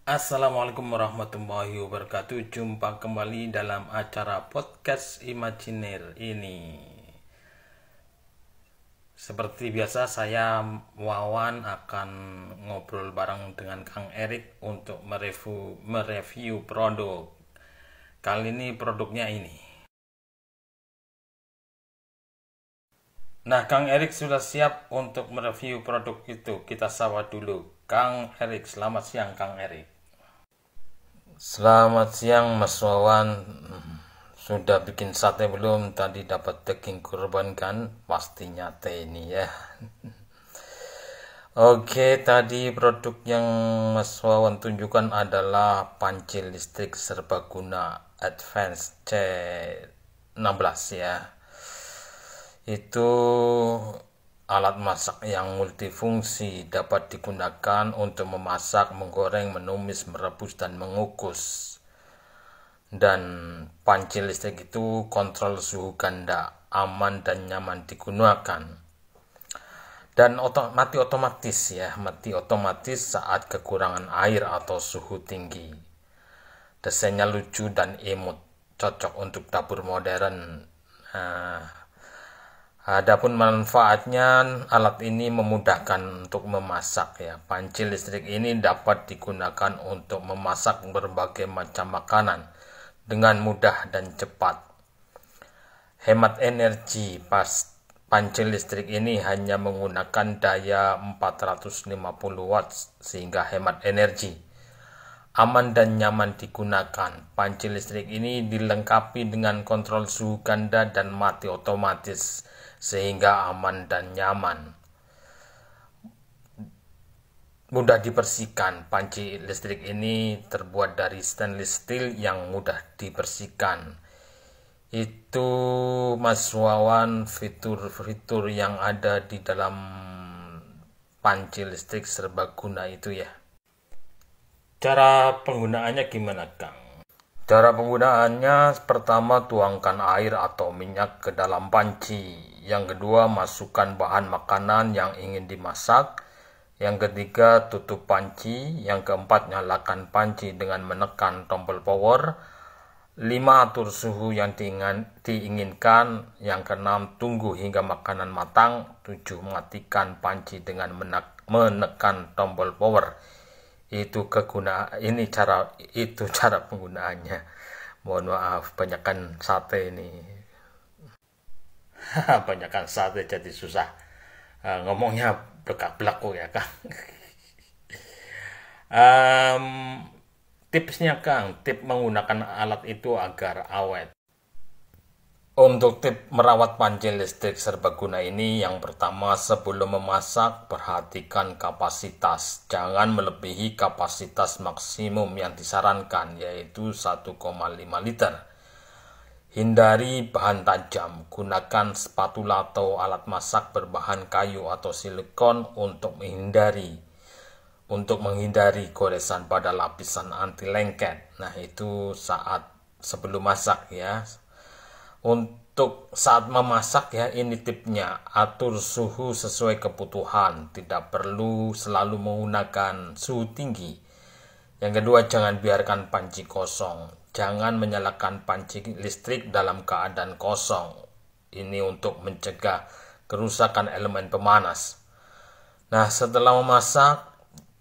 Assalamualaikum warahmatullahi wabarakatuh. Jumpa kembali dalam acara podcast Imajiner ini. Seperti biasa, saya Wawan akan ngobrol bareng dengan Kang Erik untuk mereview produk. Kali ini produknya ini. Nah, Kang Erik sudah siap untuk mereview produk itu. Kita sapa dulu. Kang Erik, selamat siang Kang Erik. Selamat siang Mas Wawan. Sudah bikin sate belum? Tadi dapat daging kurban kan? Pastinya teh ini ya. Oke, tadi produk yang Mas Wawan tunjukkan adalah panci listrik serbaguna Advance C16 ya. Itu alat masak yang multifungsi, dapat digunakan untuk memasak, menggoreng, menumis, merebus, dan mengukus. Dan panci listrik itu kontrol suhu ganda, aman dan nyaman digunakan. Dan mati otomatis saat kekurangan air atau suhu tinggi. Desainnya lucu dan imut, cocok untuk dapur modern. Adapun manfaatnya, alat ini memudahkan untuk memasak ya. Panci listrik ini dapat digunakan untuk memasak berbagai macam makanan dengan mudah dan cepat. Hemat energi, panci listrik ini hanya menggunakan daya 450 watt sehingga hemat energi. Aman dan nyaman digunakan. Panci listrik ini dilengkapi dengan kontrol suhu ganda dan mati otomatis sehingga aman dan nyaman. Mudah dibersihkan. Panci listrik ini terbuat dari stainless steel yang mudah dibersihkan. Itu Mas Wawan fitur-fitur yang ada di dalam panci listrik serbaguna itu ya. Cara penggunaannya gimana, Kang? Cara penggunaannya, pertama tuangkan air atau minyak ke dalam panci. Yang kedua, masukkan bahan makanan yang ingin dimasak. Yang ketiga, tutup panci. Yang keempat, nyalakan panci dengan menekan tombol power. 5. Atur suhu yang diinginkan. Yang keenam, tunggu hingga makanan matang. 7. Matikan panci dengan menekan tombol power. Itu cara penggunaannya. Mohon maaf, banyakkan sate ini. Banyakkan sate jadi susah. Ngomongnya belak-belak ya, Kang. um, Tipsnya, Kang, tip menggunakan alat itu agar awet. Untuk tip merawat panci listrik serbaguna ini, yang pertama, sebelum memasak, perhatikan kapasitas. Jangan melebihi kapasitas maksimum yang disarankan, yaitu 1,5 liter. Hindari bahan tajam. Gunakan spatula atau alat masak berbahan kayu atau silikon untuk menghindari goresan pada lapisan anti lengket. Nah, itu sebelum masak ya. Untuk saat memasak ya, ini tipnya, atur suhu sesuai kebutuhan, tidak perlu selalu menggunakan suhu tinggi. Yang kedua, jangan biarkan panci kosong. Jangan menyalakan panci listrik dalam keadaan kosong. Ini untuk mencegah kerusakan elemen pemanas. Nah, setelah memasak,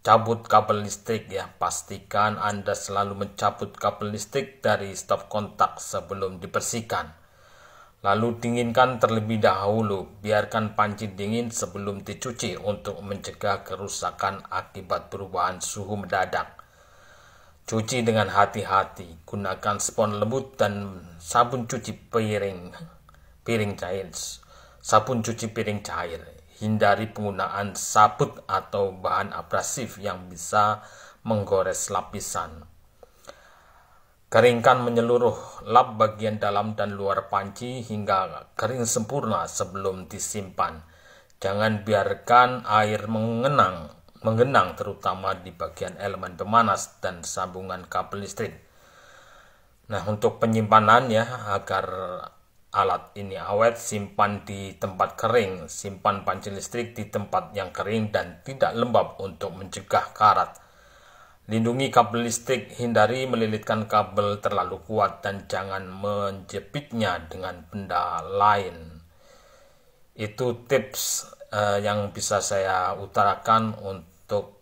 cabut kabel listrik ya. Pastikan Anda selalu mencabut kabel listrik dari stop kontak sebelum dibersihkan. Lalu dinginkan terlebih dahulu. Biarkan panci dingin sebelum dicuci untuk mencegah kerusakan akibat perubahan suhu mendadak. Cuci dengan hati-hati. Gunakan spons lembut dan sabun cuci piring cair. Hindari penggunaan sabut atau bahan abrasif yang bisa menggores lapisan. Keringkan menyeluruh, lap bagian dalam dan luar panci hingga kering sempurna sebelum disimpan. Jangan biarkan air menggenang terutama di bagian elemen pemanas dan sambungan kabel listrik. Nah, untuk penyimpanan ya, agar alat ini awet, simpan di tempat kering. Simpan panci listrik di tempat yang kering dan tidak lembab untuk mencegah karat. Lindungi kabel listrik, hindari melilitkan kabel terlalu kuat dan jangan menjepitnya dengan benda lain. Itu tips yang bisa saya utarakan untuk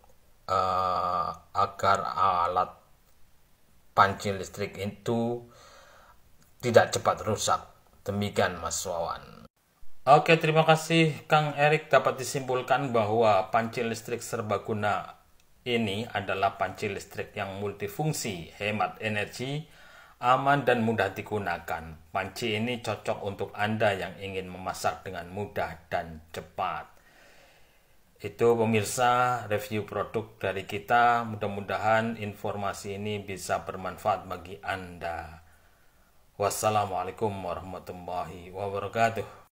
agar alat panci listrik itu tidak cepat rusak. Demikian Mas Wawan. Oke, terima kasih Kang Erik. Dapat disimpulkan bahwa panci listrik serbaguna ini adalah panci listrik yang multifungsi, hemat energi, aman dan mudah digunakan. Panci ini cocok untuk Anda yang ingin memasak dengan mudah dan cepat. Itu pemirsa review produk dari kita. Mudah-mudahan informasi ini bisa bermanfaat bagi Anda. Wassalamualaikum warahmatullahi wabarakatuh.